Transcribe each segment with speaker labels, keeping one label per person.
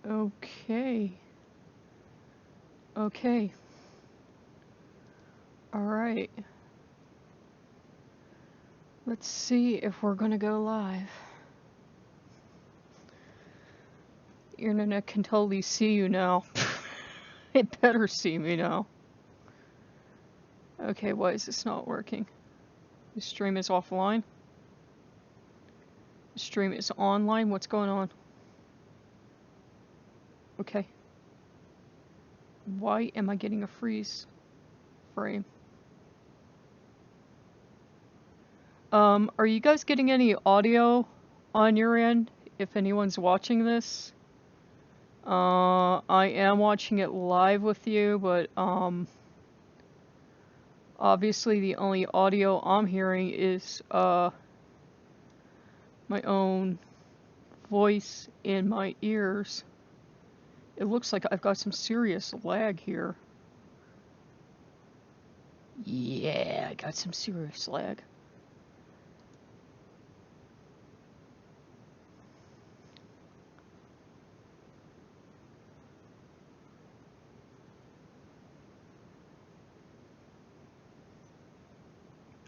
Speaker 1: Okay. Okay. Alright. Let's see if we're gonna go live. The internet can totally see you now. It better see me now. Okay, why is this not working? The stream is offline? The stream is online? What's going on? Okay. Why am I getting a freeze frame? Are you guys getting any audio on your end? If anyone's watching this? I am watching it live with you, but, obviously the only audio I'm hearing is, my own voice in my ears. It looks like I've got some serious lag here. Yeah, I got some serious lag.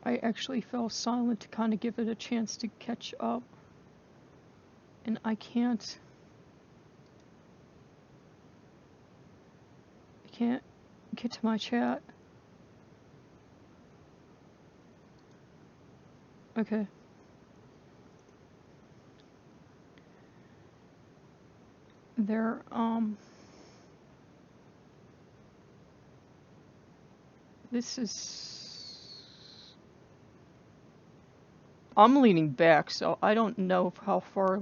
Speaker 1: I actually fell silent to kind of give it a chance to catch up. And I can't get to my chat. Okay. There, this is... I'm leaning back, so I don't know how far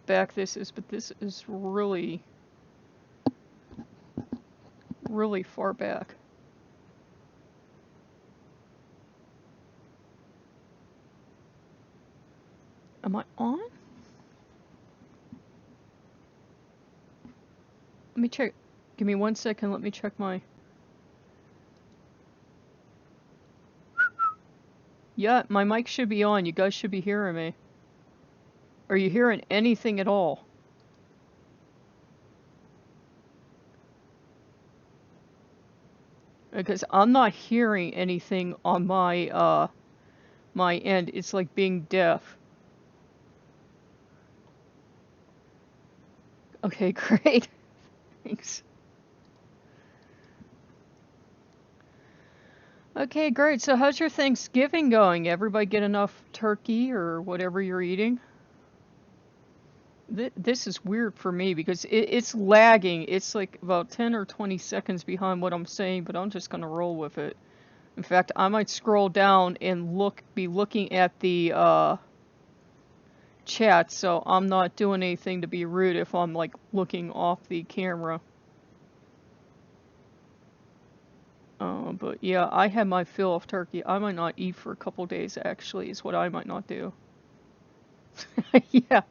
Speaker 1: back this is, but this is really, really far back. Am I on? Let me check. Give me 1 second, let me check my... Yeah, my mic should be on. You guys should be hearing me. Are you hearing anything at all? Because I'm not hearing anything on my, my end. It's like being deaf. Okay, great. Thanks. Okay, great. So how's your Thanksgiving going? Everybody get enough turkey or whatever you're eating? This is weird for me because it's lagging. It's like about 10 or 20 seconds behind what I'm saying, but I'm just gonna roll with it. In fact, I might scroll down and be looking at the chat, so I'm not doing anything to be rude if I'm like looking off the camera. But yeah, I had my fill of turkey. I might not eat for a couple days actually, is what I might not do. Yeah,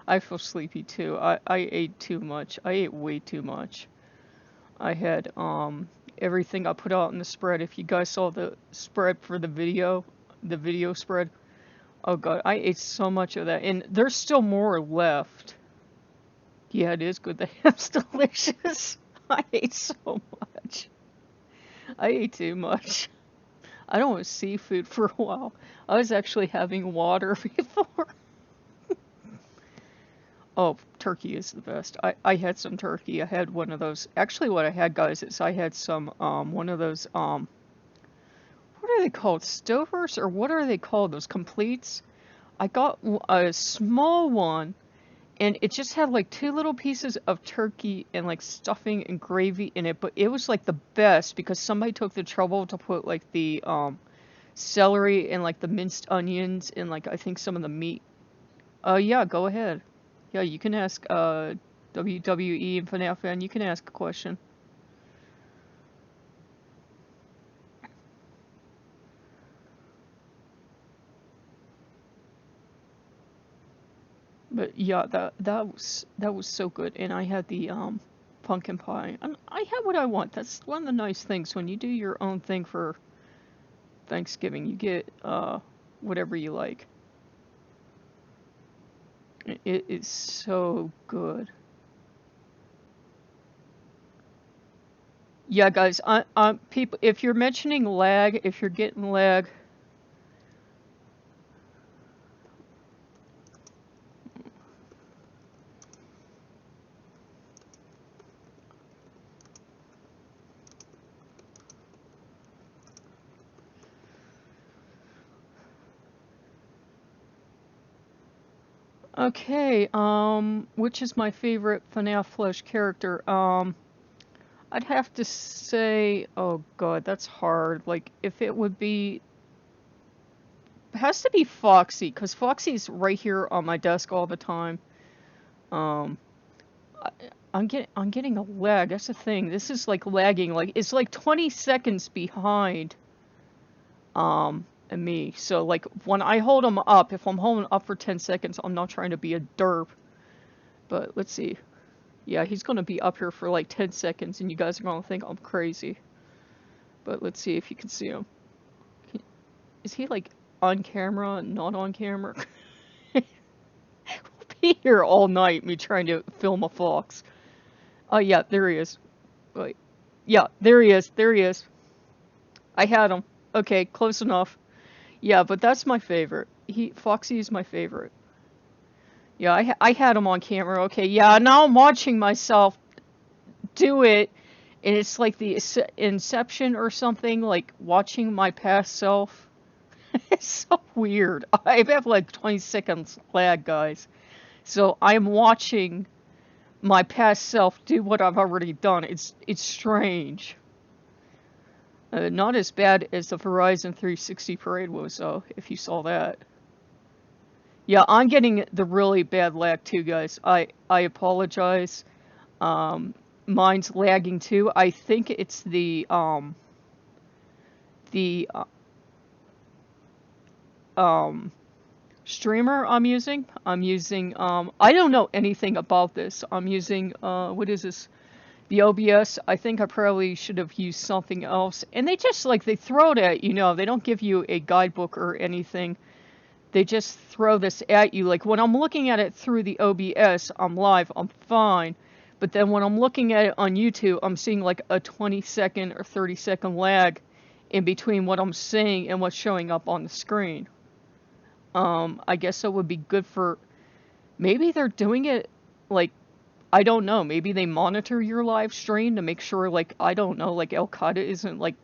Speaker 1: I feel sleepy too. I ate too much. I ate way too much. I had everything I put out in the spread. If you guys saw the spread for the video spread, oh god, I ate so much of that. And there's still more left. Yeah, it is good. The ham's delicious. I ate so much. I ate too much. I don't want seafood for a while. I was actually having water before. Oh, turkey is the best. I had some turkey. I had one of those. Actually, what I had, guys, is I had some, one of those, what are they called? Stovers? Or what are they called? Those completes? I got a small one, and it just had like 2 little pieces of turkey and like stuffing and gravy in it, but it was like the best because somebody took the trouble to put like the, celery and like the minced onions and like I think some of the meat. Yeah, go ahead. Yeah, you can ask WWE and FNAF fan, you can ask a question. But yeah, that was so good, and I had the pumpkin pie. And I had what I want. That's one of the nice things when you do your own thing for Thanksgiving. You get whatever you like. It is so good. Yeah, guys, people, if you're mentioning lag, if you're getting lag, okay, which is my favorite FNAF Plush character? I'd have to say, oh God, that's hard. Like, if it would be, it has to be Foxy, because Foxy's right here on my desk all the time. Um, I, I'm getting a lag. That's the thing. This is like lagging. Like, it's like 20 seconds behind, and me. So like when I hold them up, if I'm holding up for 10 seconds, I'm not trying to be a derp. But let's see. Yeah, he's gonna be up here for like 10 seconds, and you guys are gonna think I'm crazy. But let's see if you can see him. Is he like on camera and not on camera? We'll be here all night, me trying to film a fox. Oh yeah, there he is. Wait. Yeah, there he is. There he is. I had him. Okay, close enough. Yeah, but that's my favorite. Foxy is my favorite. Yeah, I had him on camera. Okay, yeah, now I'm watching myself do it, and it's like the Inception or something, like watching my past self. It's so weird. I have like 20 seconds lag, guys. So I'm watching my past self do what I've already done. It's strange. Not as bad as the Verizon 360 parade was, though, if you saw that. Yeah, I'm getting the really bad lag too, guys. I apologize. Mine's lagging too. I think it's the um streamer I'm using. I don't know anything about this. I'm using what is this? The OBS. I think I probably should have used something else. And they just like they throw it at you, know, they don't give you a guidebook or anything. They just throw this at you. Like when I'm looking at it through the OBS, I'm live, I'm fine. But then when I'm looking at it on YouTube, I'm seeing like a 20-second or 30-second lag in between what I'm seeing and what's showing up on the screen. I guess that would be good for, maybe they're doing it like, I don't know, maybe they monitor your live stream to make sure, like, I don't know, like Al Qaeda isn't like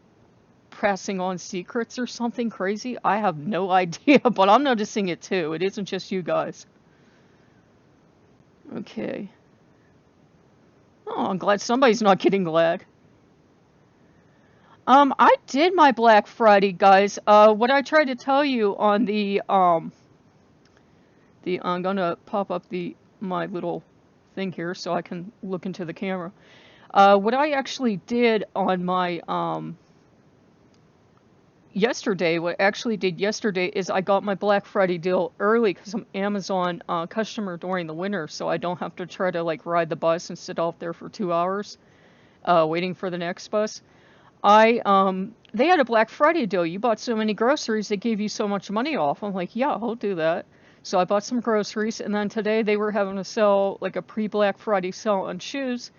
Speaker 1: passing on secrets or something crazy. I have no idea, but I'm noticing it too. It isn't just you guys. Okay. Oh, I'm glad somebody's not getting lag. I did my Black Friday, guys. What I tried to tell you on I'm gonna pop up my little thing here so I can look into the camera. What I actually did on my yesterday, what I actually did yesterday is I got my Black Friday deal early because I'm Amazon customer during the winter, so I don't have to try to like ride the bus and sit out there for 2 hours waiting for the next bus. They had a Black Friday deal. You bought so many groceries, they gave you so much money off. I'm like, yeah, I'll do that. So I bought some groceries, and then today they were having a sale, like a pre-Black Friday sale on shoes.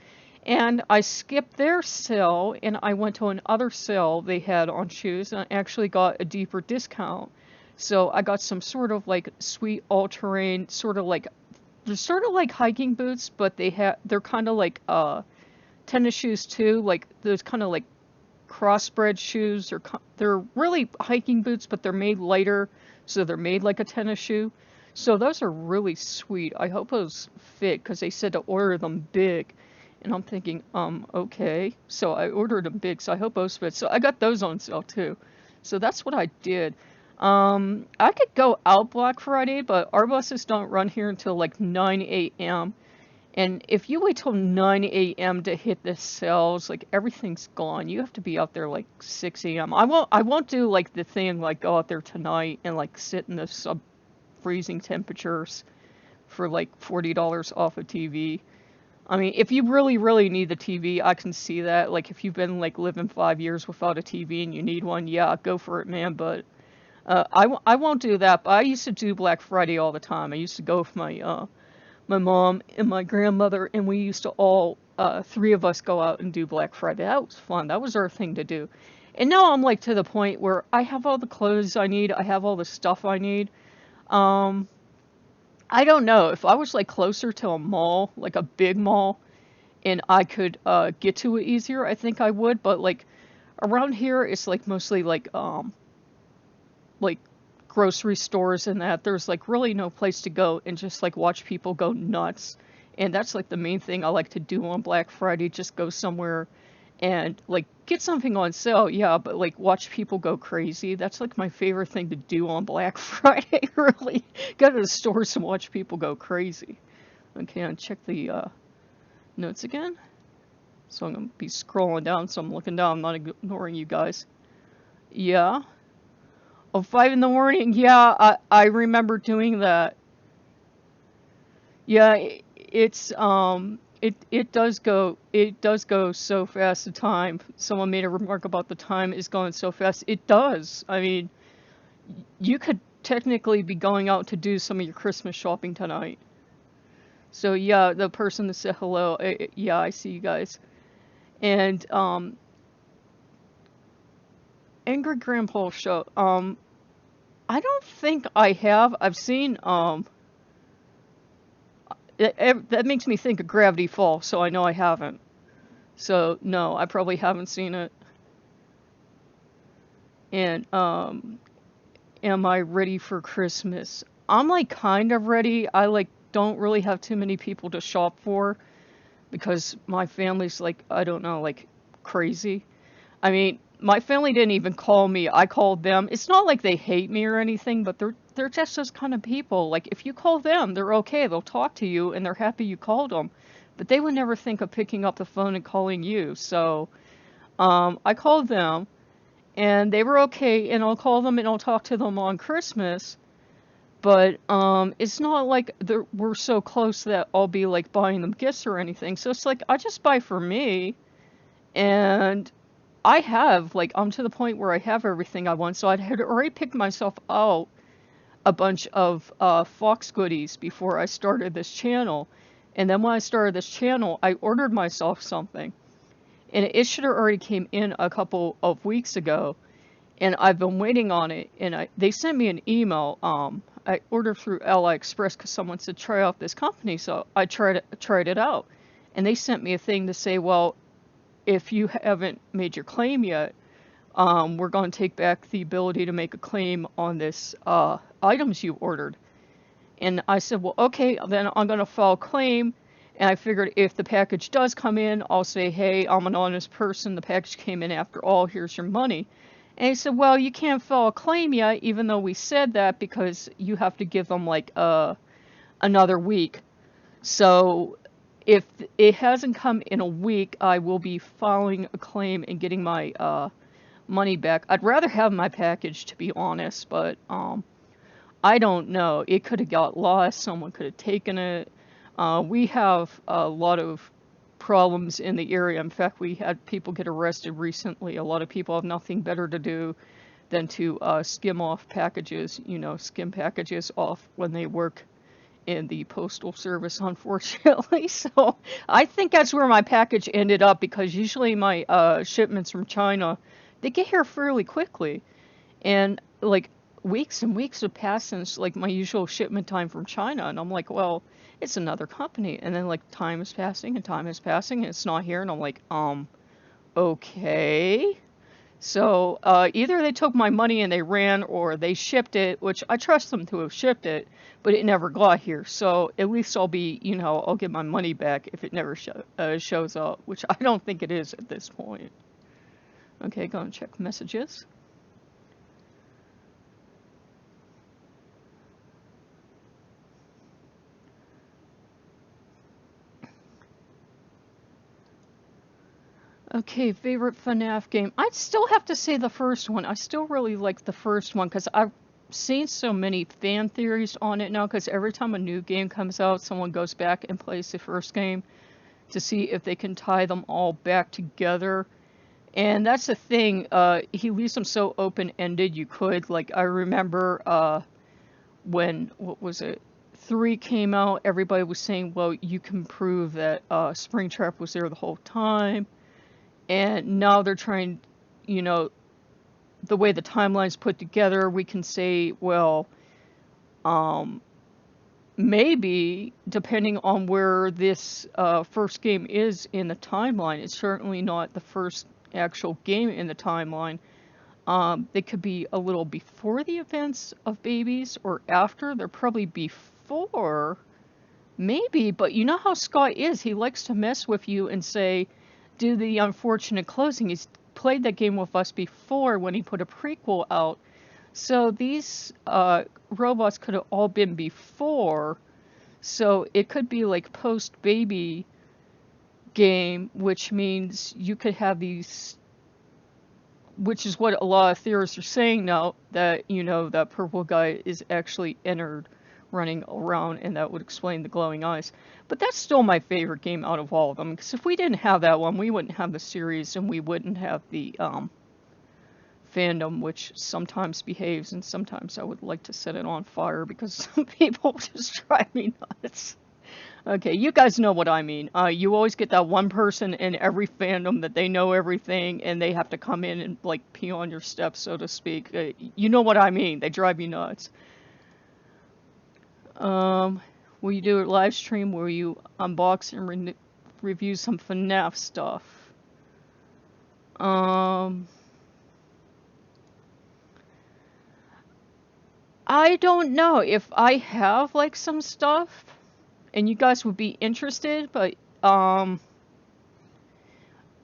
Speaker 1: And I skipped their sale, and I went to another sale they had on shoes, and I actually got a deeper discount. So I got some sort of like sweet all-terrain, they're sort of like hiking boots, but they're kind of like tennis shoes too, like those kind of like crossbred shoes. They're really hiking boots, but they're made lighter, so they're made like a tennis shoe. So those are really sweet. I hope those fit because they said to order them big. And I'm thinking, okay. So I ordered them big, so I hope those fit. So I got those on sale too. So that's what I did. I could go out Black Friday, but our buses don't run here until like 9 a.m. And if you wait till 9 a.m. to hit the sales, like everything's gone. You have to be out there like 6 a.m. I won't do like the thing like go out there tonight and like sit in the sub-freezing temperatures for like $40 off a TV. I mean, if you really, really need the TV, I can see that. Like, if you've been, like, living 5 years without a TV and you need one, yeah, go for it, man. But I won't do that. But I used to do Black Friday all the time. I used to go with my mom and my grandmother, and we used to all three of us go out and do Black Friday. That was fun. That was our thing to do. And now I'm like to the point where I have all the clothes I need. I have all the stuff I need. Um, I don't know if I was like closer to a mall, like a big mall, and I could get to it easier. I think I would. But like around here, it's like mostly like grocery stores and that. There's like really no place to go and just like watch people go nuts. And that's like the main thing I like to do on Black Friday, just go somewhere and like get something on sale, yeah, but like watch people go crazy. That's like my favorite thing to do on Black Friday, really. Go to the stores and watch people go crazy. Okay, I'll check the notes again. So I'm gonna be scrolling down, so I'm looking down, I'm not ignoring you guys. Yeah. Oh, 5 in the morning. Yeah, I remember doing that. Yeah, it does go so fast. The time, someone made a remark about the time is going so fast. It does. I mean, you could technically be going out to do some of your Christmas shopping tonight. So yeah, the person that said hello, yeah, I see you guys. And Angry Grandpa show. I don't think I have. I've seen that makes me think of Gravity Falls, so I know I haven't. So no, I probably haven't seen it. And am I ready for Christmas? I'm like kind of ready. I like don't really have too many people to shop for because my family's like, I don't know, like crazy. I mean, my family didn't even call me. I called them. It's not like they hate me or anything, but they're just those kind of people. Like if you call them, they're okay. They'll talk to you and they're happy you called them. But they would never think of picking up the phone and calling you. So, I called them and they were okay, and I'll call them and I'll talk to them on Christmas. But it's not like we're so close that I'll be like buying them gifts or anything. So it's like I just buy for me, and I have like I'm to the point where I have everything I want. So I had already picked myself out a bunch of Fox goodies before I started this channel, and then when I started this channel, I ordered myself something, and it should have already came in a couple of weeks ago, and I've been waiting on it. And they sent me an email. I ordered through AliExpress because someone said try out this company, so I tried it out, and they sent me a thing to say, well, if you haven't made your claim yet, we're going to take back the ability to make a claim on this items you ordered. And I said, well, okay, then I'm going to file a claim. And I figured if the package does come in, I'll say, hey, I'm an honest person. The package came in after all. Here's your money. And he said, well, you can't file a claim yet, even though we said that, because you have to give them like another week. So if it hasn't come in a week, I will be filing a claim and getting my money back. I'd rather have my package, to be honest, but I don't know. It could have got lost. Someone could have taken it. We have a lot of problems in the area. In fact, we had people get arrested recently. A lot of people have nothing better to do than to skim off packages, skim packages off when they work in the postal service, unfortunately. So I think that's where my package ended up, because usually my shipments from China, they get here fairly quickly. And like weeks and weeks have passed since like my usual shipment time from China, and I'm like, well, it's another company. And then like time is passing and time is passing and it's not here, and I'm like, okay. So either they took my money and they ran, or they shipped it, which I trust them to have shipped it, but it never got here. So at least I'll be, I'll get my money back if it never shows up, which I don't think it is at this point. Okay, go and check messages. Okay, favorite FNAF game. I'd still have to say the first one. I still really like the first one because I've seen so many fan theories on it now, because every time a new game comes out, someone goes back and plays the first game to see if they can tie them all back together. And that's the thing, he leaves them so open-ended you could. Like, I remember when, what was it, 3 came out, everybody was saying, well, you can prove that Springtrap was there the whole time. And now they're trying, you know, the way the timeline's put together, we can say, well, maybe, depending on where this first game is in the timeline, it's certainly not the first actual game in the timeline. They could be a little before the events of Babies or after. They're probably before, maybe, but you know how Scott is. He likes to mess with you and say, do the unfortunate closing. He's played that game with us before when he put a prequel out. So these robots could have all been before. So it could be like post-baby game, which means you could have these, which is what a lot of theorists are saying now, that, you know, that purple guy is actually entered running around, and that would explain the glowing eyes. But that's still my favorite game out of all of them, because if we didn't have that one, we wouldn't have the series, and we wouldn't have the fandom, which sometimes behaves, and sometimes I would like to set it on fire, because some people just drive me nuts. Okay, you guys know what I mean. You always get that one person in every fandom that they know everything, and they have to come in and, like, pee on your steps, so to speak. You know what I mean. They drive me nuts. Will you do a live stream where you unbox and review some FNAF stuff? I don't know if I have, like, some stuff and you guys would be interested, but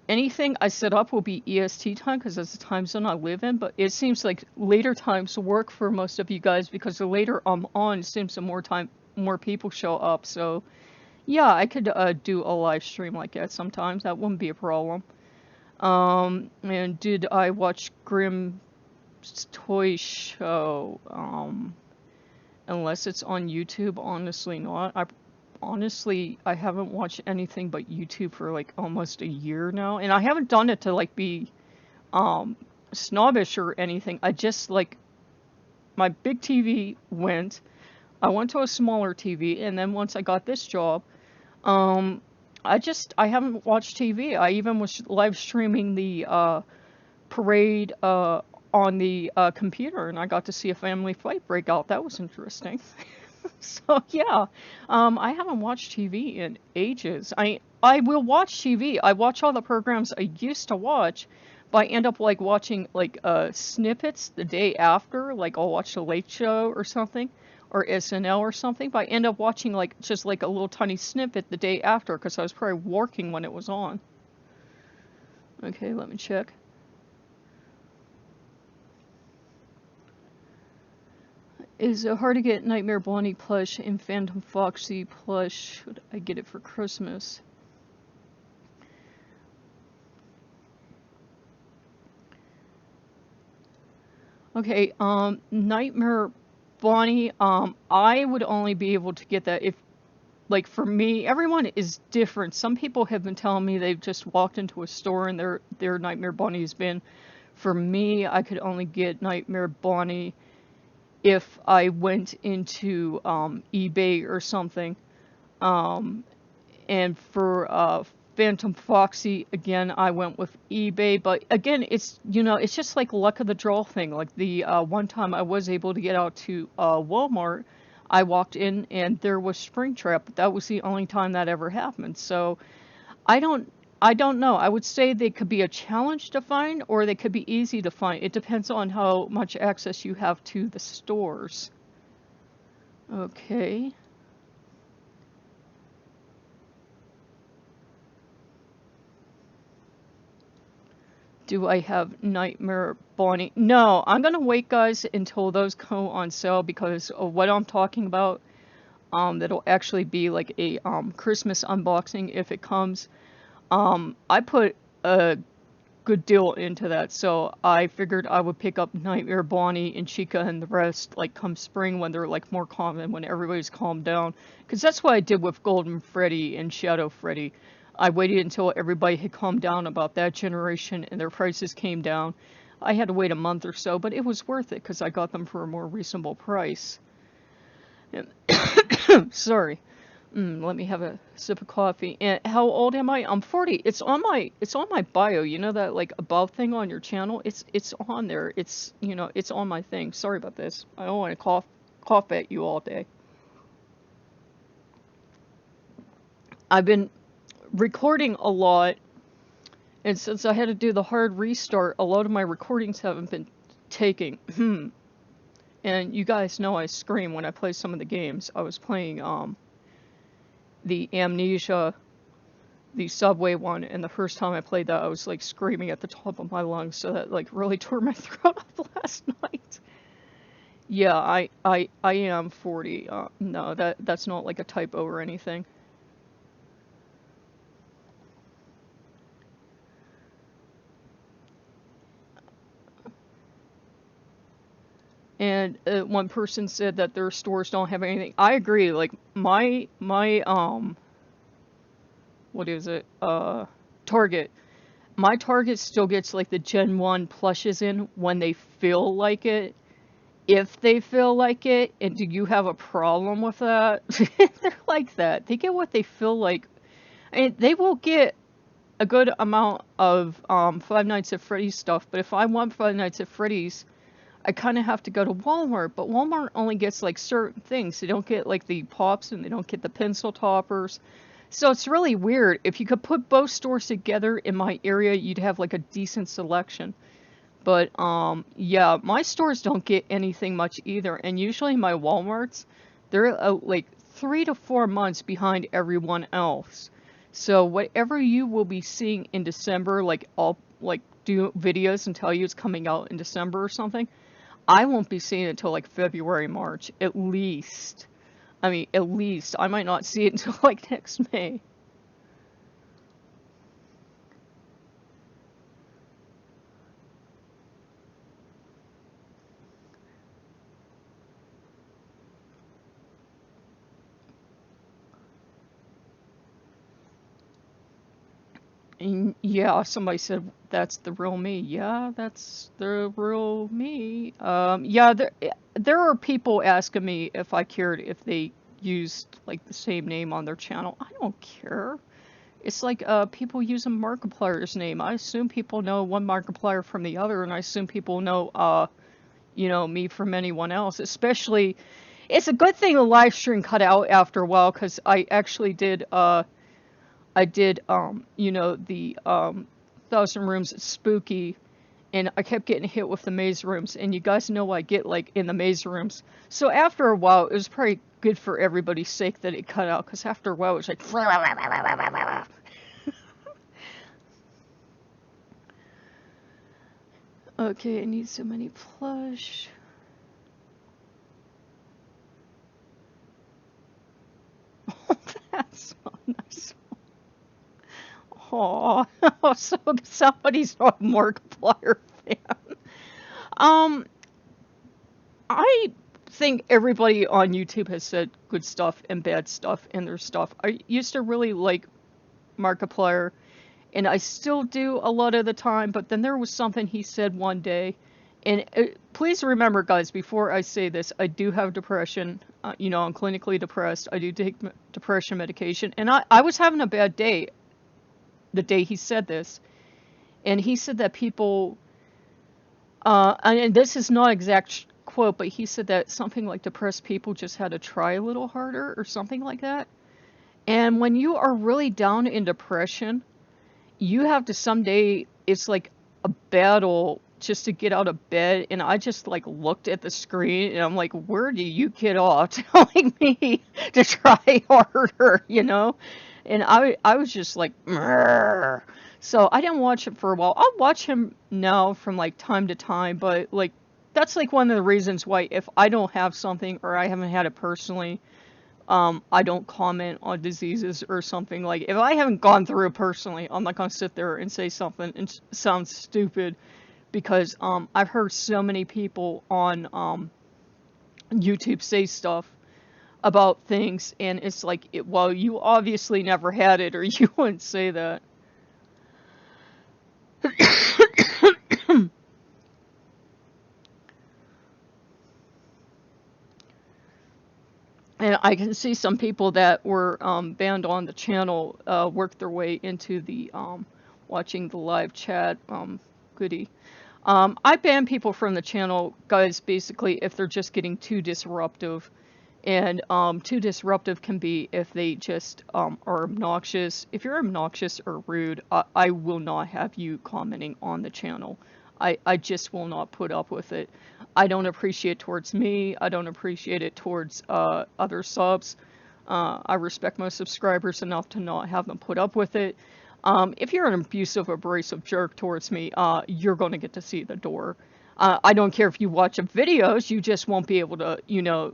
Speaker 1: anything I set up will be EST time because that's the time zone I live in, but it seems like later times work for most of you guys because the later I'm on, it seems the more people show up. So yeah, I could do a live stream like that sometimes. That wouldn't be a problem. And did I watch Grimm's Toy Show? Unless it's on YouTube, honestly not. I haven't watched anything but YouTube for like almost a year now, and I haven't done it to like be snobbish or anything. I just, like, my big TV went, I went to a smaller TV, and then once I got this job, I haven't watched TV. I even was live streaming the parade on the computer, and I got to see a family fight break out. That was interesting. So yeah, I haven't watched TV in ages. I will watch TV. I watch all the programs I used to watch, but I end up like watching like snippets the day after. Like I'll watch The Late Show or something, or SNL or something. But I end up watching like just like a little tiny snippet the day after because I was probably working when it was on. Okay, let me check. Is it hard to get Nightmare Bonnie plush and Phantom Foxy plush? Should I get it for Christmas? Okay, Nightmare Bonnie, I would only be able to get that if, like, for me, everyone is different. Some people have been telling me they've just walked into a store and their Nightmare Bonnie has been. For me, I could only get Nightmare Bonnie if I went into eBay or something. And for Phantom Foxy, again, I went with eBay. But again, it's, you know, it's just like luck of the draw thing. Like the one time I was able to get out to Walmart, I walked in and there was Springtrap. But that was the only time that ever happened. So I don't know. I would say they could be a challenge to find or they could be easy to find. It depends on how much access you have to the stores. Okay. Do I have Nightmare Bonnie? No, I'm going to wait, guys, until those go on sale because of what I'm talking about. That'll actually be like a Christmas unboxing if it comes. I put a good deal into that, so I figured I would pick up Nightmare Bonnie and Chica and the rest, like, come spring when they're, like, more common, when everybody's calmed down. Because that's what I did with Golden Freddy and Shadow Freddy. I waited until everybody had calmed down about that generation and their prices came down. I had to wait a month or so, but it was worth it because I got them for a more reasonable price. And Sorry. Let me have a sip of coffee. And how old am I? I'm 40. It's on my bio. You know that like above thing on your channel? It's on there. It's on my thing. Sorry about this. I don't want to cough at you all day. I've been recording a lot, and since I had to do the hard restart, a lot of my recordings haven't been taking. And you guys know I scream when I play some of the games. I was playing the Amnesia, the Subway one, and the first time I played that, I was like screaming at the top of my lungs, so that like really tore my throat up last night. Yeah, I am 40. No, that's not like a typo or anything. And one person said that their stores don't have anything. I agree. Like my what is it? Target. My Target still gets like the Gen 1 plushes in when they feel like it. If they feel like it, and do you have a problem with that? They're like that. They get what they feel like. And they will get a good amount of Five Nights at Freddy's stuff, but if I want Five Nights at Freddy's, I kind of have to go to Walmart, but Walmart only gets like certain things. They don't get like the pops and they don't get the pencil toppers. So it's really weird. If you could put both stores together in my area, you'd have like a decent selection. But yeah, my stores don't get anything much either. And usually my Walmarts, they're like 3 to 4 months behind everyone else. So whatever you will be seeing in December, like I'll like do videos and tell you it's coming out in December or something. I won't be seeing it until like February, March, at least. I mean, at least. I might not see it until like next May. And yeah, somebody said that's the real me. Yeah, that's the real me. Yeah, there are people asking me if I cared if they used like the same name on their channel. I don't care. It's like people use a Markiplier's name. I assume people know one Markiplier from the other, and I assume people know me from anyone else. Especially, it's a good thing the live stream cut out after a while because I actually did the Thousand Rooms Spooky, and I kept getting hit with the maze rooms, and you guys know I get like in the maze rooms. So after a while, it was probably good for everybody's sake that it cut out, because after a while it was like okay, I need so many plush. That's so nice. Aw, so somebody's not a Markiplier fan. Um, I think everybody on YouTube has said good stuff and bad stuff in their stuff. I used to really like Markiplier, and I still do a lot of the time, but then there was something he said one day, and please remember, guys, before I say this, I do have depression. I'm clinically depressed. I do take depression medication, and I was having a bad day the day he said this, and he said that people, and this is not exact quote, but he said that something like depressed people just had to try a little harder or something like that. And when you are really down in depression, you have to someday, it's like a battle just to get out of bed. And I just like looked at the screen and I'm like, where do you get off telling me to try harder, And I was just like, "Mrr." So I didn't watch it for a while. I'll watch him now from like time to time, but like that's like one of the reasons why if I don't have something or I haven't had it personally, I don't comment on diseases or something. Like if I haven't gone through it personally, I'm not gonna sit there and say something and sound stupid, because I've heard so many people on YouTube say stuff about things, and it's like, well, you obviously never had it, or you wouldn't say that. And I can see some people that were banned on the channel work their way into the watching the live chat. Goody. I ban people from the channel, guys, basically if they're just getting too disruptive. And too disruptive can be if they just are obnoxious. If you're obnoxious or rude, I will not have you commenting on the channel. I just will not put up with it. I don't appreciate it towards me. I don't appreciate it towards other subs. I respect my subscribers enough to not have them put up with it. If you're an abusive, abrasive jerk towards me, you're going to get to see the door. I don't care if you watch videos, you just won't be able to, you know,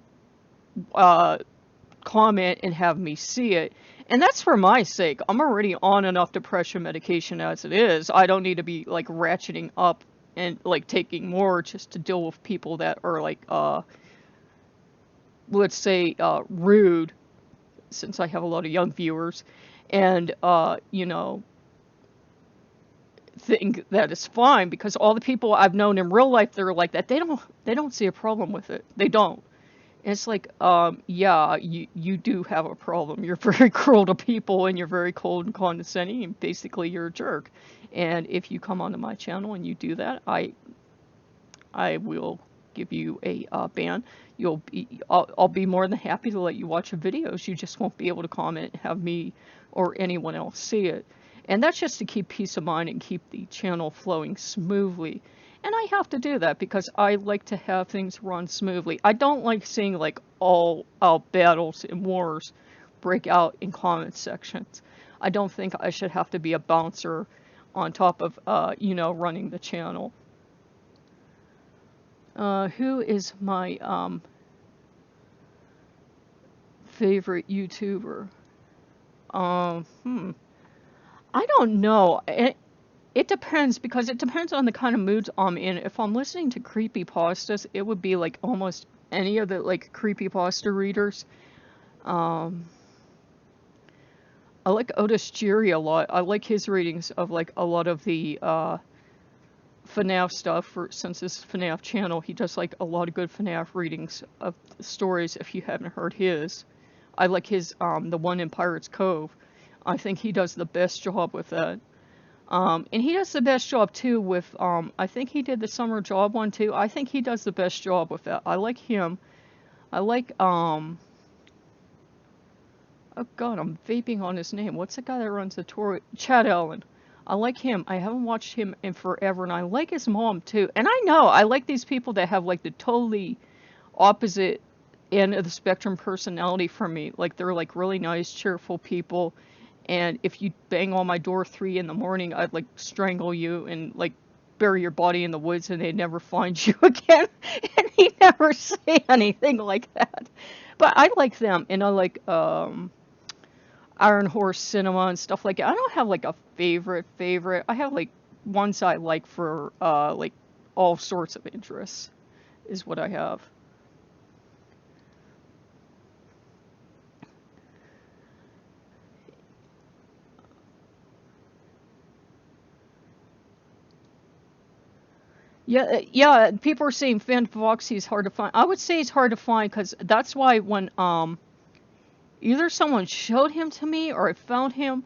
Speaker 1: comment and have me see it. And that's for my sake. I'm already on enough depression medication as it is. I don't need to be like ratcheting up and like taking more just to deal with people that are like let's say rude, since I have a lot of young viewers, and you know, think that it's fine, because all the people I've known in real life that are like that, they don't see a problem with it. They don't. And it's like, yeah, you do have a problem. You're very cruel to people, and you're very cold and condescending, and basically you're a jerk. And if you come onto my channel and you do that, I will give you a ban. I'll be more than happy to let you watch the videos. You just won't be able to comment and have me or anyone else see it. And that's just to keep peace of mind and keep the channel flowing smoothly. And I have to do that because I like to have things run smoothly. I don't like seeing like all out battles and wars break out in comment sections. I don't think I should have to be a bouncer on top of, you know, running the channel. Who is my favorite YouTuber? I don't know. It depends, because it depends on the kind of moods I'm in. If I'm listening to creepypastas, it would be like almost any of the like creepypasta readers. I like Otis Jury a lot. I like his readings of like a lot of the FNAF stuff. Since this FNAF channel, he does like a lot of good FNAF readings of stories. If you haven't heard his, I like his the one in Pirates Cove. I think he does the best job with that. And he does the best job too with, I think he did the summer job one too. I think he does the best job with that. I like him. I like, oh god, I'm vaping on his name. What's the guy that runs the tour? Chad Allen. I like him. I haven't watched him in forever, and I like his mom too. And I know, I like these people that have like the totally opposite end of the spectrum personality from me. Like they're like really nice, cheerful people. And if you bang on my door 3 in the morning, I'd like strangle you and like bury your body in the woods, and they'd never find you again. And he never say anything like that. But I like them, and I like Iron Horse Cinema and stuff like that. I don't have like a favorite. I have like ones I like for like all sorts of interests is what I have. Yeah, yeah. People are saying Fan Foxy is hard to find. I would say it's hard to find because that's why when either someone showed him to me or I found him.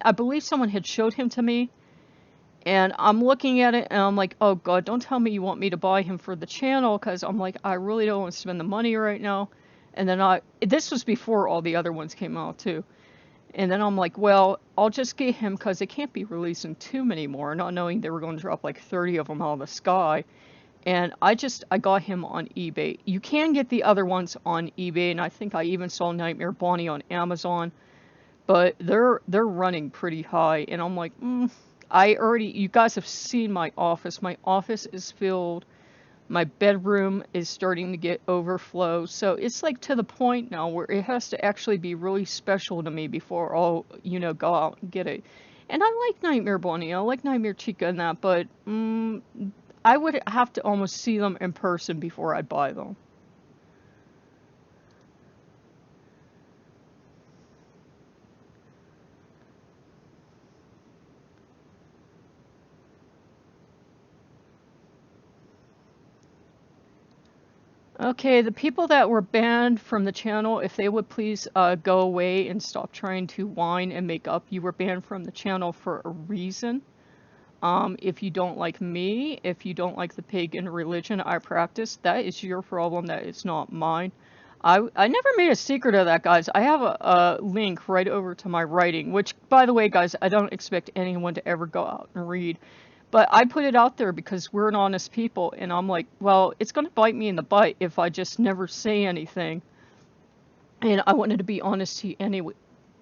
Speaker 1: I believe someone had showed him to me, and I'm looking at it and I'm like, oh god, don't tell me you want me to buy him for the channel, because I'm like, I really don't want to spend the money right now. And then this was before all the other ones came out too. And then I'm like, well, I'll just get him because they can't be releasing too many more, not knowing they were going to drop like 30 of them out of the sky. And I got him on eBay. You can get the other ones on eBay, and I think I even saw Nightmare Bonnie on Amazon, but they're running pretty high. And I'm like, you guys have seen my office. My office is filled. My bedroom is starting to get overflow. So it's like to the point now where it has to actually be really special to me before I'll, you know, go out and get it. And I like Nightmare Bonnie, I like Nightmare Chica and that, but I would have to almost see them in person before I'd buy them. Okay, the people that were banned from the channel, if they would please go away and stop trying to whine and make up. You were banned from the channel for a reason. If you don't like me, if you don't like the pagan religion I practice, that is your problem, that is not mine. I never made a secret of that, guys. I have a link right over to my writing, which, by the way, guys, I don't expect anyone to ever go out and read. But I put it out there because we're an honest people, and I'm like, well, it's going to bite me in the butt if I just never say anything. And I wanted to be honest to you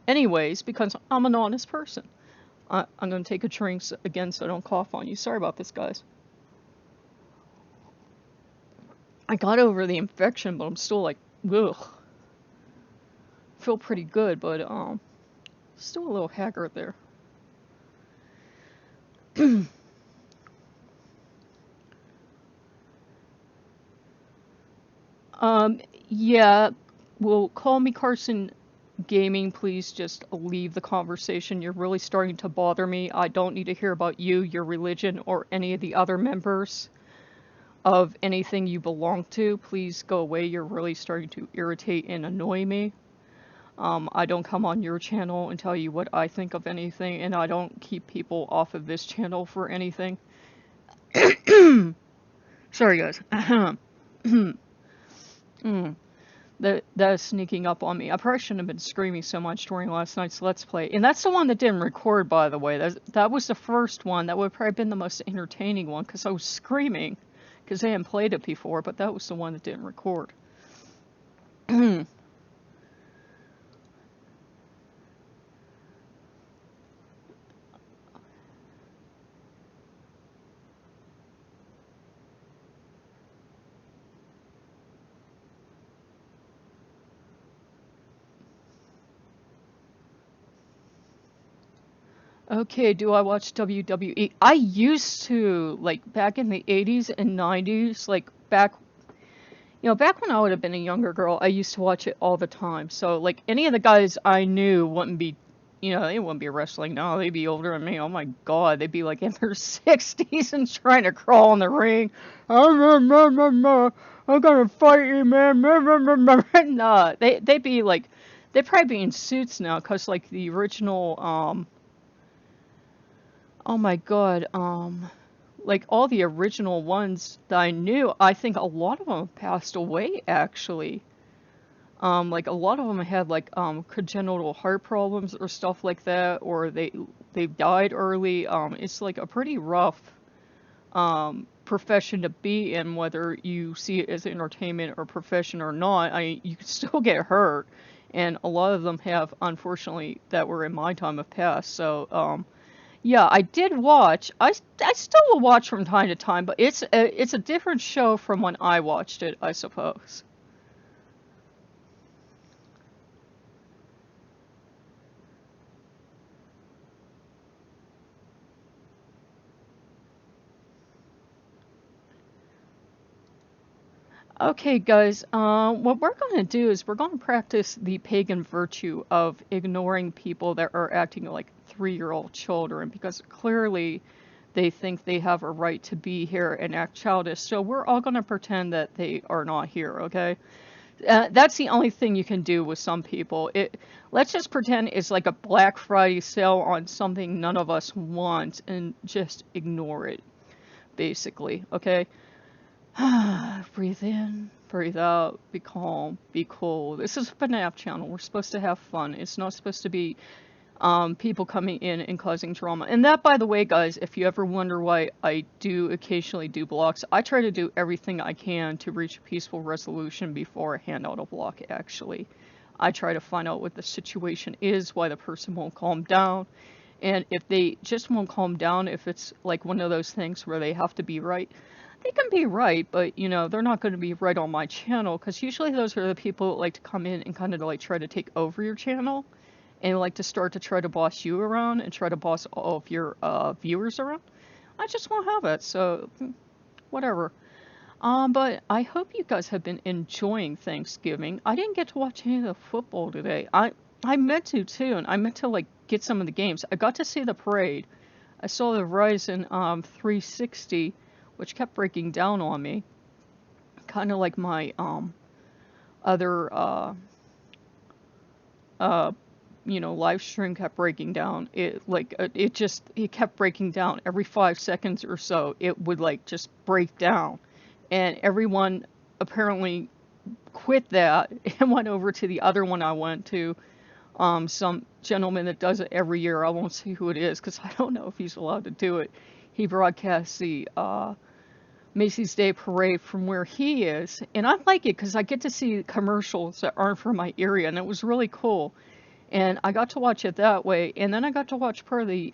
Speaker 1: anyways, because I'm an honest person. I'm going to take a drink again so I don't cough on you. Sorry about this, guys. I got over the infection, but I'm still like, ugh. Feel pretty good, but still a little haggard there. Yeah, well, call me Carson Gaming. Please just leave the conversation. You're really starting to bother me. I don't need to hear about you, your religion, or any of the other members of anything you belong to. Please go away. You're really starting to irritate and annoy me. I don't come on your channel and tell you what I think of anything, and I don't keep people off of this channel for anything. Sorry, guys. That is sneaking up on me. I probably shouldn't have been screaming so much during last night's Let's Play. And that's the one that didn't record, by the way. That was the first one. That would have probably been the most entertaining one, because I was screaming, because they hadn't played it before, but that was the one that didn't record. Okay, do I watch WWE? I used to, like, back in the 80s and 90s, like, back when I would have been a younger girl, I used to watch it all the time. So, like, any of the guys I knew wouldn't be, they wouldn't be wrestling now. They'd be older than me. Oh my God, they'd be, like, in their 60s and trying to crawl in the ring. I'm gonna fight you, man. Nah, they'd be, like, they'd probably be in suits now, because, like, the original, oh my God, like all the original ones that I knew, I think a lot of them passed away, actually. Like a lot of them had like congenital heart problems or stuff like that, or they died early. It's like a pretty rough profession to be in, whether you see it as entertainment or profession or not. You can still get hurt, and a lot of them have, unfortunately, that were in my time have passed. So yeah, I did watch. I still will watch from time to time, but it's a different show from when I watched it, I suppose. Okay, guys, what we're going to do is we're going to practice the pagan virtue of ignoring people that are acting like 3-year-old children, because clearly they think they have a right to be here and act childish. So we're all going to pretend that they are not here, okay? That's the only thing you can do with some people. Let's just pretend it's like a Black Friday sale on something none of us want, and just ignore it, basically, okay? Breathe in, breathe out, be calm, be cool. This is a FNAF channel. We're supposed to have fun. It's not supposed to be people coming in and causing drama. And that, by the way, guys, if you ever wonder why I do occasionally do blocks, I try to do everything I can to reach a peaceful resolution before I hand out a block, actually. I try to find out what the situation is, why the person won't calm down. And if they just won't calm down, if it's like one of those things where they have to be right, they can be right, but, they're not going to be right on my channel, because usually those are the people that like to come in and kind of like try to take over your channel, and like to start to try to boss you around and try to boss all of your viewers around. I just won't have it, so whatever. But I hope you guys have been enjoying Thanksgiving. I didn't get to watch any of the football today. I meant to too, and I meant to like get some of the games. I got to see the parade. I saw the Ryzen 360, which kept breaking down on me, kind of like my other uh live stream kept breaking down. It kept breaking down every 5 seconds or so. It would like just break down, and everyone apparently quit that and went over to the other one I went to. Some gentleman that does it every year. I won't say who it is because I don't know if he's allowed to do it. He broadcasts the Macy's Day Parade from where he is, and I like it because I get to see commercials that aren't from my area, and it was really cool. And I got to watch it that way, and then I got to watch part of the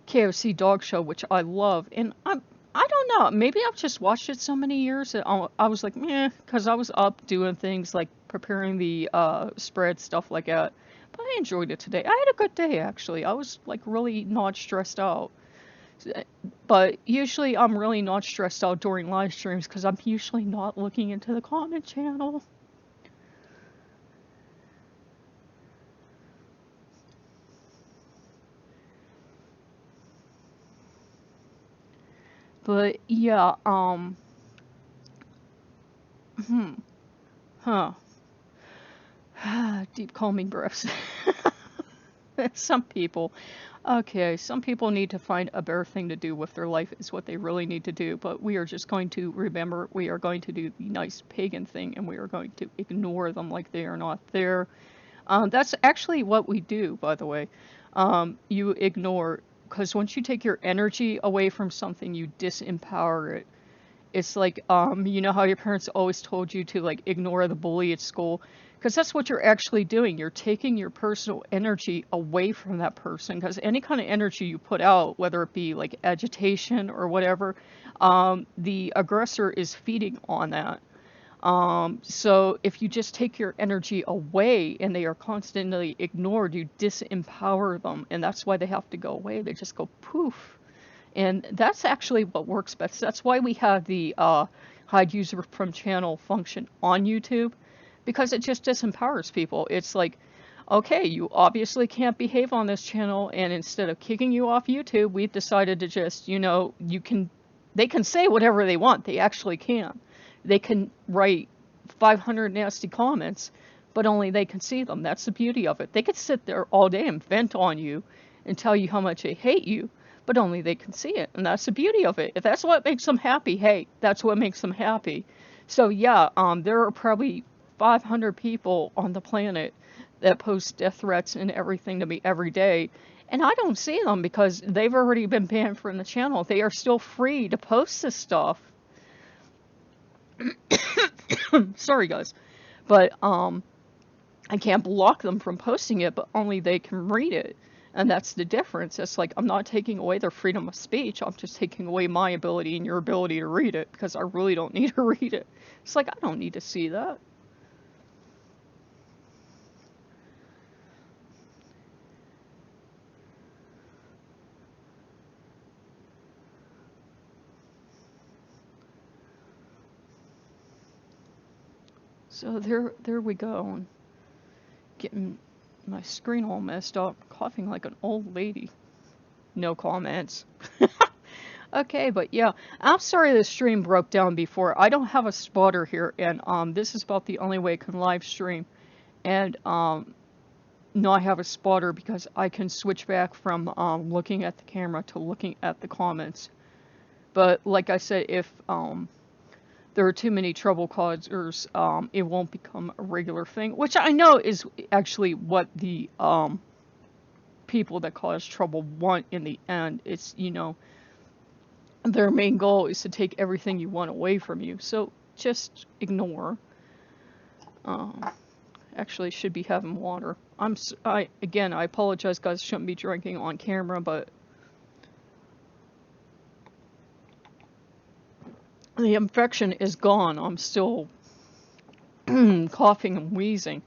Speaker 1: KFC dog show, which I love. And I don't know, maybe I've just watched it so many years that I was like, meh, because I was up doing things like preparing the spread, stuff like that. But I enjoyed it today. I had a good day, actually. I was like really not stressed out. But usually I'm really not stressed out during live streams because I'm usually not looking into the comment channel. But yeah, hmm, huh. Deep calming breaths. Some people, okay, some people need to find a better thing to do with their life is what they really need to do. But we are just going to remember, we are going to do the nice pagan thing, and we are going to ignore them like they are not there. That's actually what we do, by the way. You ignore, because once you take your energy away from something, you disempower it. It's like, you know how your parents always told you to like ignore the bully at school? Because that's what you're actually doing. You're taking your personal energy away from that person. Because any kind of energy you put out, whether it be like agitation or whatever, the aggressor is feeding on that. So if you just take your energy away and they are constantly ignored, you disempower them. And that's why they have to go away. They just go poof. And that's actually what works best. That's why we have the hide user from channel function on YouTube, because it just disempowers people. It's like, okay, you obviously can't behave on this channel, and instead of kicking you off YouTube, we've decided to just, they can say whatever they want. They actually can. They can write 500 nasty comments, but only they can see them. That's the beauty of it. They could sit there all day and vent on you and tell you how much they hate you, but only they can see it. And that's the beauty of it. If that's what makes them happy, hey, that's what makes them happy. So yeah, there are probably 500 people on the planet that post death threats and everything to me every day. And I don't see them because they've already been banned from the channel. They are still free to post this stuff. Sorry, guys. But I can't block them from posting it, but only they can read it. And that's the difference. It's like, I'm not taking away their freedom of speech. I'm just taking away my ability and your ability to read it, because I really don't need to read it. It's like, I don't need to see that. So there we go. Getting my screen all messed up, coughing like an old lady. No comments. Okay, but yeah, I'm sorry the stream broke down before. I don't have a spotter here, and this is about the only way I can live stream, and not have a spotter, because I can switch back from looking at the camera to looking at the comments. But like I said, if there are too many trouble causers, it won't become a regular thing, which I know is actually what the people that cause trouble want in the end. It's, their main goal is to take everything you want away from you. So just ignore. Actually, should be having water. Again, I apologize, guys. Shouldn't be drinking on camera, but the infection is gone. I'm still coughing and wheezing.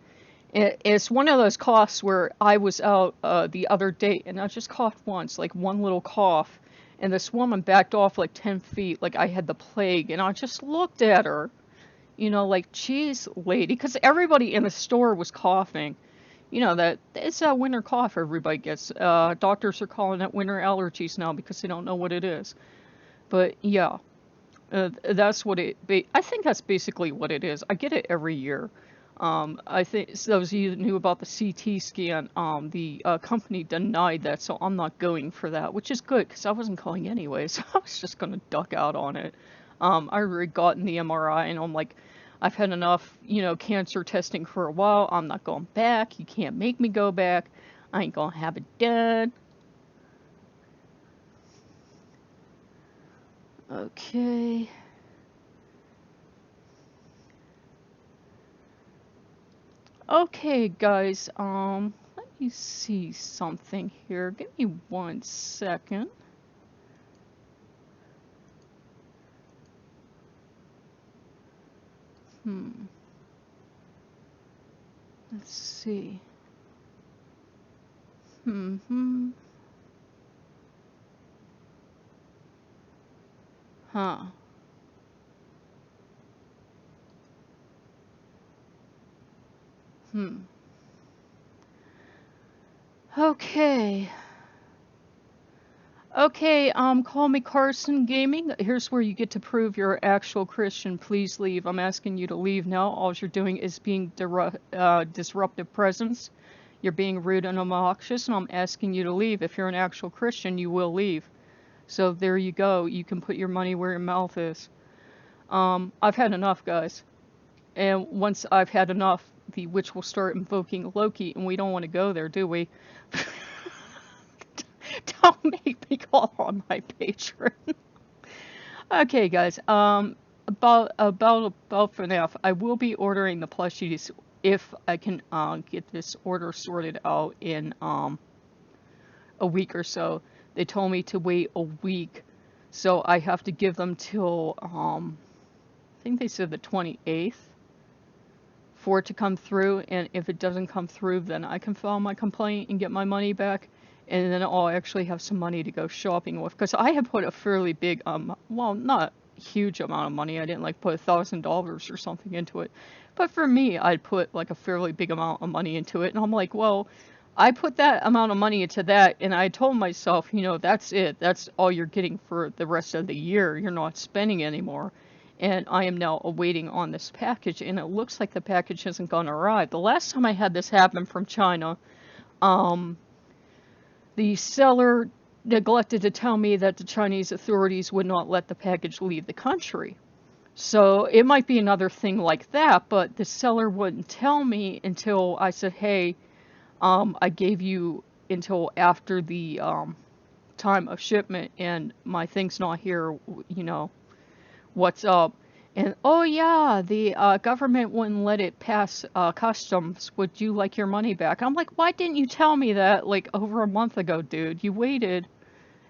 Speaker 1: It's one of those coughs where I was out the other day, and I just coughed once, like one little cough, and this woman backed off like 10 feet, like I had the plague, and I just looked at her, like, geez, lady, because everybody in the store was coughing. That it's a winter cough everybody gets. Doctors are calling it winter allergies now because they don't know what it is. But yeah, That's what I think that's basically what it is. I get it every year. I think so those of you that knew about the CT scan, the company denied that, so I'm not going for that, which is good because I wasn't going anyways. I was just gonna duck out on it. I already gotten the MRI, and I'm like, I've had enough, cancer testing for a while. I'm not going back. You can't make me go back. I ain't gonna have it done. Okay. Okay, guys, let me see something here. Give me 1 second. Let's see. Huh. Okay. Okay, call me Carson Gaming. Here's where you get to prove you're actual Christian. Please leave. I'm asking you to leave now. All you're doing is being disruptive presence. You're being rude and obnoxious, and I'm asking you to leave. If you're an actual Christian, you will leave. So there you go. You can put your money where your mouth is. I've had enough, guys. And once I've had enough, the witch will start invoking Loki, and we don't want to go there, do we? Don't make me call on my patron. Okay, guys. About FNAF, I will be ordering the plushies if I can get this order sorted out in a week or so. They told me to wait a week, so I have to give them till I think they said the 28th for it to come through, and if it doesn't come through, then I can file my complaint and get my money back, and then I'll actually have some money to go shopping with, because I have put a fairly big, well, not huge amount of money, I didn't like put $1,000 or something into it, but for me, I'd put like a fairly big amount of money into it, and I'm like, well, I put that amount of money into that, and I told myself, that's it, that's all you're getting for the rest of the year, you're not spending anymore. And I am now awaiting on this package, and it looks like the package isn't going to arrive. The last time I had this happen from China, the seller neglected to tell me that the Chinese authorities would not let the package leave the country. So it might be another thing like that, but the seller wouldn't tell me until I said, hey, I gave you until after the time of shipment, and my thing's not here, what's up? And oh yeah, the government wouldn't let it pass customs. Would you like your money back? I'm like, why didn't you tell me that like over a month ago, dude? You waited,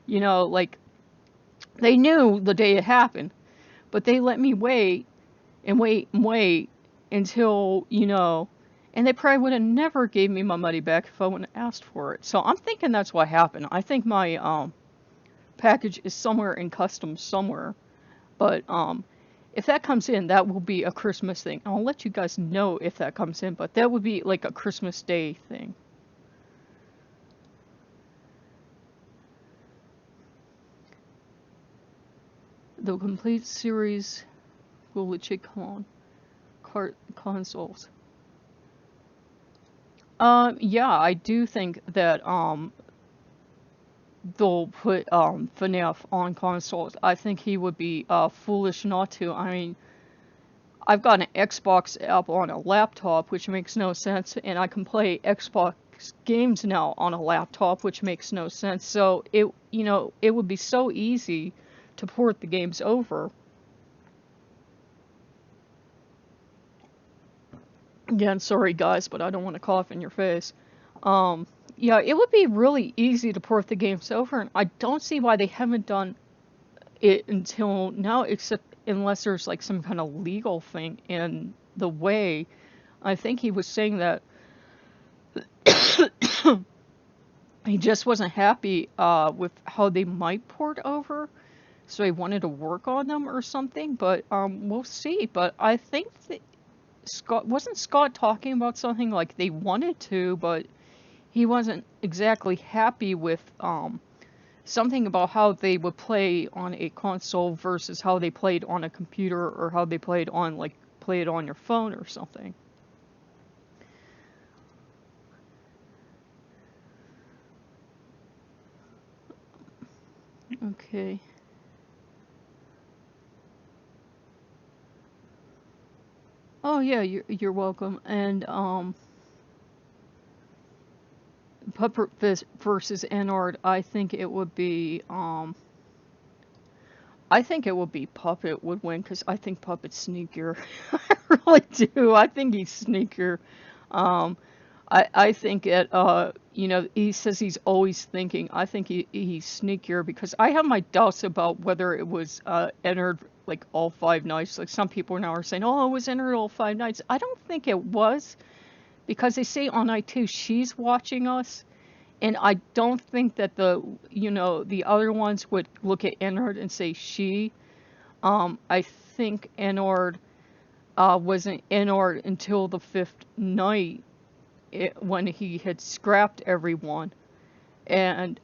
Speaker 1: like they knew the day it happened, but they let me wait and wait and wait until, and they probably would have never gave me my money back if I wouldn't have asked for it. So I'm thinking that's what happened. I think my package is somewhere in customs somewhere. But if that comes in, that will be a Christmas thing. I'll let you guys know if that comes in, but that would be like a Christmas Day thing. The complete series will legit come on consoles. Yeah, I do think that they'll put FNAF on consoles. I think he would be foolish not to. I mean, I've got an Xbox app on a laptop, which makes no sense, and I can play Xbox games now on a laptop, which makes no sense. So it would be so easy to port the games over. Again, sorry guys, but I don't want to cough in your face. Yeah, it would be really easy to port the games over, and I don't see why they haven't done it until now, except unless there's like some kind of legal thing in the way. I think he was saying that he just wasn't happy with how they might port over, so he wanted to work on them or something, but we'll see. But I think that Scott talking about something like they wanted to, but he wasn't exactly happy with something about how they would play on a console versus how they played on a computer, or how they played on, like, play it on your phone or something. Okay. Oh yeah, you're welcome. And Puppet versus Anard, I think it would be Puppet would win, because I think Puppet's sneakier. I really do. I think he's sneakier. Um, I think it, he says he's always thinking. I think he's sneakier, because I have my doubts about whether it was entered like all 5 nights. Like, some people now are saying, oh, it was entered all 5 nights. I don't think it was, because they say on night 2 she's watching us. And I don't think that the other ones would look at Ennard and say she. I think Ennard wasn't Ennard until the 5th night, when he had scrapped everyone. And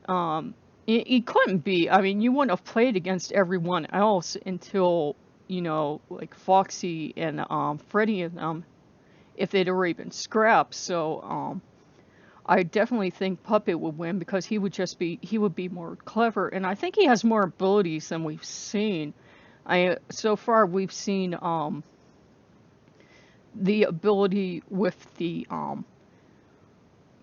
Speaker 1: he couldn't be. I mean, you wouldn't have played against everyone else until, like Foxy and Freddy and them, if they'd already been scrapped. So, I definitely think Puppet would win, because he would be more clever, and I think he has more abilities than we've seen. So far we've seen the ability with the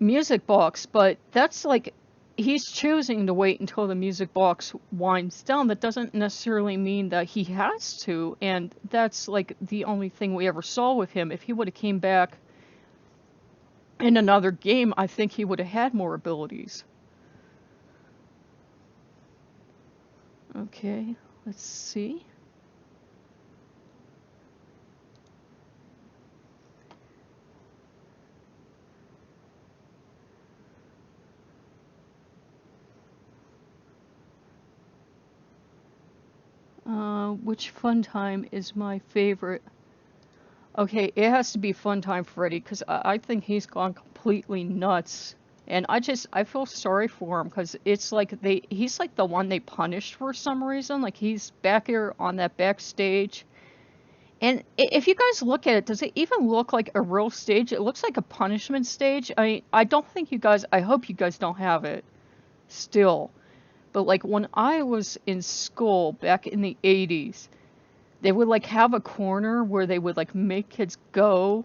Speaker 1: music box, but that's like, he's choosing to wait until the music box winds down. That doesn't necessarily mean that he has to, and that's like the only thing we ever saw with him. If he would have came back in another game, I think he would have had more abilities. Okay, let's see. Which Fun Time is my favorite? Okay, it has to be Fun Time Freddy, because I think he's gone completely nuts. And I feel sorry for him, because it's like he's like the one they punished for some reason. Like, he's back here on that backstage. And if you guys look at it, does it even look like a real stage? It looks like a punishment stage. I don't think I hope you guys don't have it still. But like, when I was in school back in the 80s, they would like have a corner where they would like make kids go,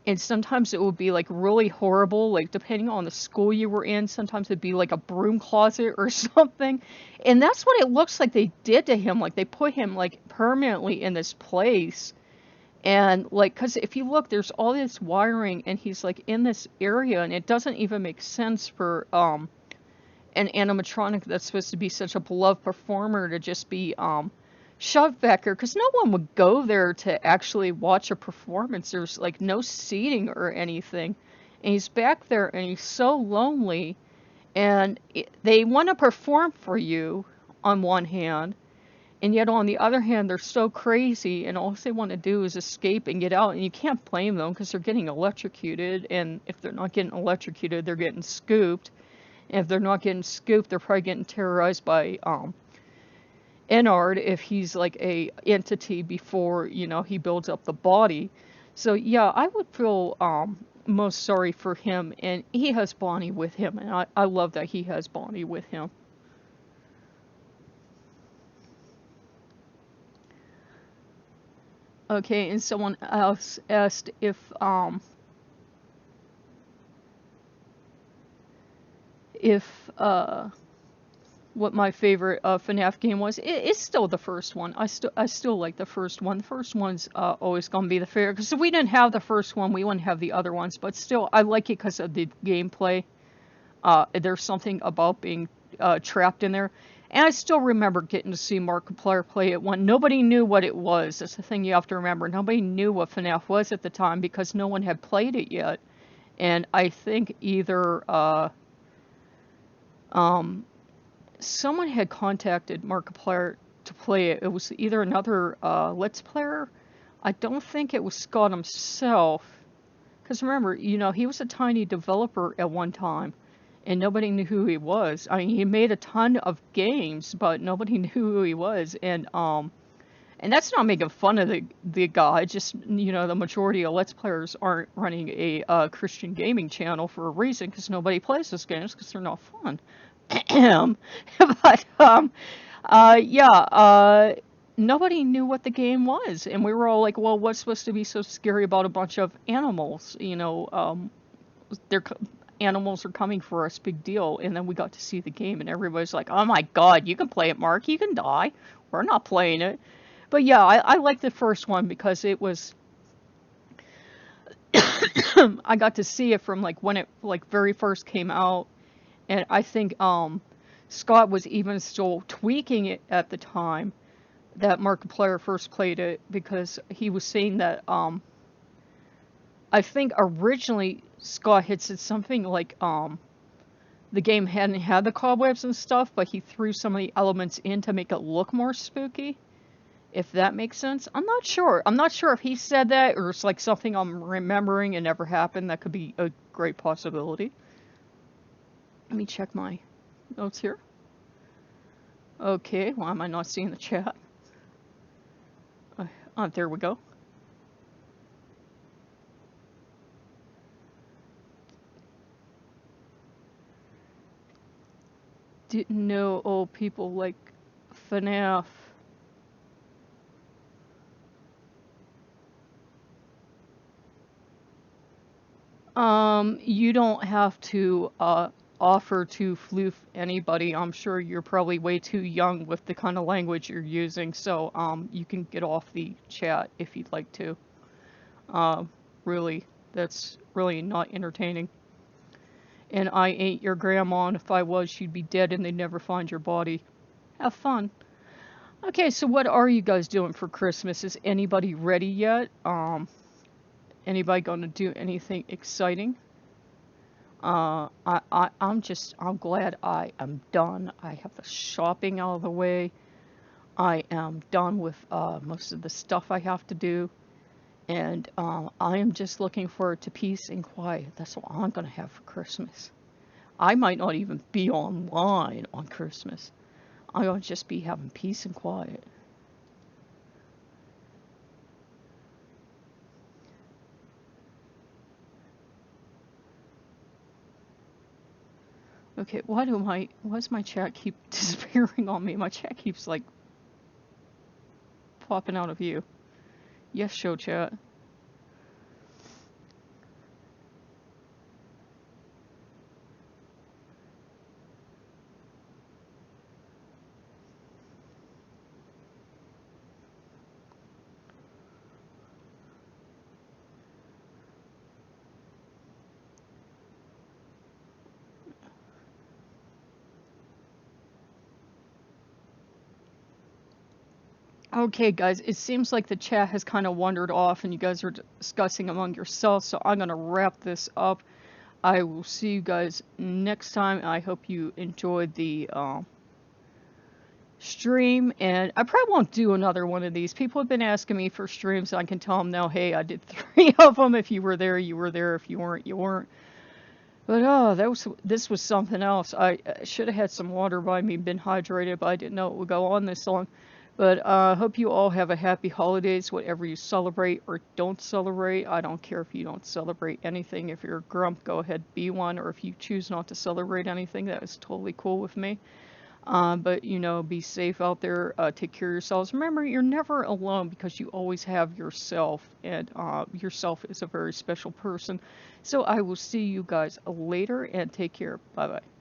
Speaker 1: and sometimes it would be like really horrible, like depending on the school you were in. Sometimes it'd be like a broom closet or something, and that's what it looks like they did to him. Like, they put him like permanently in this place. And like, because if you look, there's all this wiring, and he's like in this area, and it doesn't even make sense for an animatronic that's supposed to be such a beloved performer to just be shoved back here, because no one would go there to actually watch a performance. There's like no seating or anything, and he's back there, and he's so lonely, and they want to perform for you on one hand, and yet on the other hand they're so crazy, and all they want to do is escape and get out. And you can't blame them, because they're getting electrocuted, and if they're not getting electrocuted, they're getting scooped. And if they're not getting scooped, they're probably getting terrorized by Ennard, if he's like a entity before, he builds up the body. So yeah, I would feel most sorry for him, and he has Bonnie with him, and I love that he has Bonnie with him. Okay, and someone else asked if what my favorite FNAF game was. It's still the first one. I still like the first one. The first one's always gonna be the favorite, because if we didn't have the first one, we wouldn't have the other ones. But still, I like it because of the gameplay. There's something about being trapped in there. And I still remember getting to see Markiplier play it when nobody knew what it was. That's the thing you have to remember. Nobody knew what FNAF was at the time, because no one had played it yet. And I think either someone had contacted Markiplier to play it. It was either another Let's Player. I don't think it was Scott himself. Because remember, he was a tiny developer at one time. and nobody knew who he was. I mean, he made a ton of games, but nobody knew who he was, and that's not making fun of the guy. Just, you know, the majority of Let's Players aren't running a Christian gaming channel for a reason, because nobody plays those games because they're not fun. But yeah, nobody knew what the game was, and we were all like, "Well, what's supposed to be so scary about a bunch of animals? You know, animals are coming for us, big deal." And then we got to see the game, and everybody's like, "Oh my God, you can play it, Mark. You can die. We're not playing it." But yeah, I like the first one because it was I got to see it from like when it like very first came out, and I think Scott was even still tweaking it at the time that Markiplier first played it, because he was saying that I think originally Scott had said something like the game hadn't had the cobwebs and stuff, but he threw some of the elements in to make it look more spooky. If that makes sense. I'm not sure. I'm not sure if he said that or it's like something I'm remembering and never happened. That could be a great possibility. Let me check my notes here. Okay, why am I not seeing the chat? There we go. Didn't know old people like FNAF. You don't have to offer to floof anybody. I'm sure you're probably way too young with the kind of language you're using, so you can get off the chat if you'd like to. Really, that's really not entertaining. And I ain't your grandma, and if I was, she'd be dead and they'd never find your body. Have fun. Okay, so what are you guys doing for Christmas? Is anybody ready yet? Anybody gonna do anything exciting? I'm glad I am done. I have the shopping out of the way. I am done with most of the stuff I have to do. And I am just looking forward to peace and quiet. That's what I'm gonna have for Christmas. I might not even be online on Christmas. I'm gonna just be having peace and quiet. Okay, why's my chat keep disappearing on me? My chat keeps like popping out of view. Yes, show chat. Okay, guys, it seems like the chat has kind of wandered off and you guys are discussing among yourselves, so I'm going to wrap this up. I will see you guys next time. I hope you enjoyed the stream, and I probably won't do another one of these. People have been asking me for streams, and I can tell them now, hey, I did 3 of them. If you were there, you were there. If you weren't, you weren't. But this was something else. I should have had some water by me, been hydrated, but I didn't know it would go on this long. But I hope you all have a happy holidays, whatever you celebrate or don't celebrate. I don't care if you don't celebrate anything. If you're a grump, go ahead, be one. Or if you choose not to celebrate anything, that is totally cool with me. But, you know, be safe out there. Take care of yourselves. Remember, you're never alone because you always have yourself. And yourself is a very special person. So I will see you guys later and take care. Bye-bye.